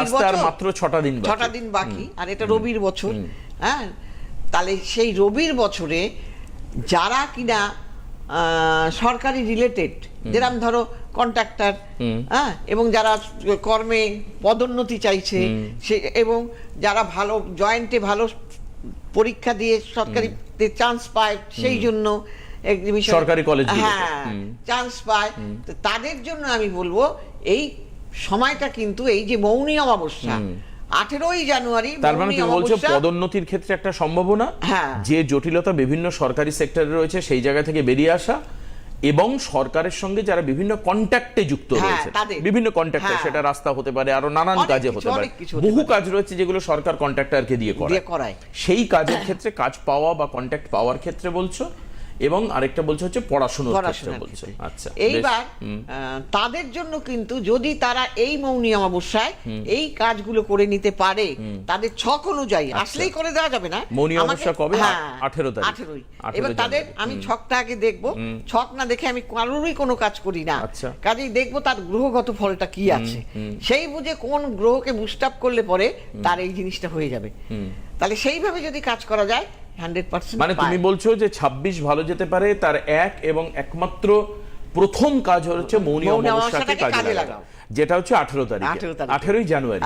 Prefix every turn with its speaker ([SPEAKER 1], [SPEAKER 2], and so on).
[SPEAKER 1] আসতে আর মাত্র 6টা দিন বাকি।
[SPEAKER 2] 6টা দিন বাকি, আর এটা রবির বছর। হ্যাঁ, তাহলে সেই রবির বছরে যারা কিনা সরকারি রিলেটেড, যেরকম ধরো কন্ট্রাক্টর, হ্যাঁ, এবং যারা কর্মে পদোন্নতি চাইছে, সে এবং যারা ভালো জয়েন্টে ভালো পরীক্ষা দিয়ে সরকারিতে চান্স পায়, সেই জন্য এক্সিবিশন
[SPEAKER 1] সরকারি কলেজ,
[SPEAKER 2] হ্যাঁ, চান্স পায়, তো তাদের জন্য আমি বলবো এই সময়টা কিন্তু, এই যে মৌনী অমাবস্যা 18ই জানুয়ারি,
[SPEAKER 1] তার মানে তুমি বলছো পদোন্নতির ক্ষেত্রে একটা সম্ভাবনা, যে জটিলতা বিভিন্ন সরকারি সেক্টরে রয়েছে সেই জায়গা থেকে বেরিয়ে আসা, এবং সরকারের সঙ্গে যারা বিভিন্ন কন্ট্যাক্টে যুক্ত রয়েছে, বিভিন্ন কন্ট্যাক্টে, সেটা রাস্তা হতে পারে, আরো নানান কাজে হতে পারে, বহু কাজ রয়েছে যেগুলো সরকার কন্ট্রাক্টরকে দিয়ে করায়, সেই কাজের ক্ষেত্রে কাজ পাওয়া বা কন্ট্যাক্ট পাওয়ার ক্ষেত্রে বলছো, এবং আরেকটা বলছো হচ্ছে পড়াশোনার ক্ষেত্রে বলছো। আচ্ছা,
[SPEAKER 2] এইবার তাদের জন্য কিন্তু যদি তারা এই মৌনী অমাবস্যায় এই কাজগুলো করে নিতে পারে, তাদের ছক অনুযায়ী, আসলেই করে দেওয়া যাবে না।
[SPEAKER 1] মৌনী অমাবস্যা কবে? 18 তারিখ।
[SPEAKER 2] 18ই। এবার তাদের আমি ছকটা আগে দেখবো, ছক না দেখে আমি কারোরই কোনো কাজ করি না, কাজেই দেখবো তার গ্রহগত ফলটা কি আছে, সেই বুঝে কোন গ্রহকে বুস্ট আপ করলে পরে তার এই জিনিসটা হয়ে যাবে। তাহলে সেইভাবে যদি কাজ করা যায় 100%।
[SPEAKER 1] মানে তুমি বলছো যে 26 ভালো যেতে পারে, তার এক এবং একমাত্র প্রথম কাজ হচ্ছে মৌনী অমাবস্যাকে কাজে লাগাও, যেটা হচ্ছে 18 তারিখ, 18ই জানুয়ারি।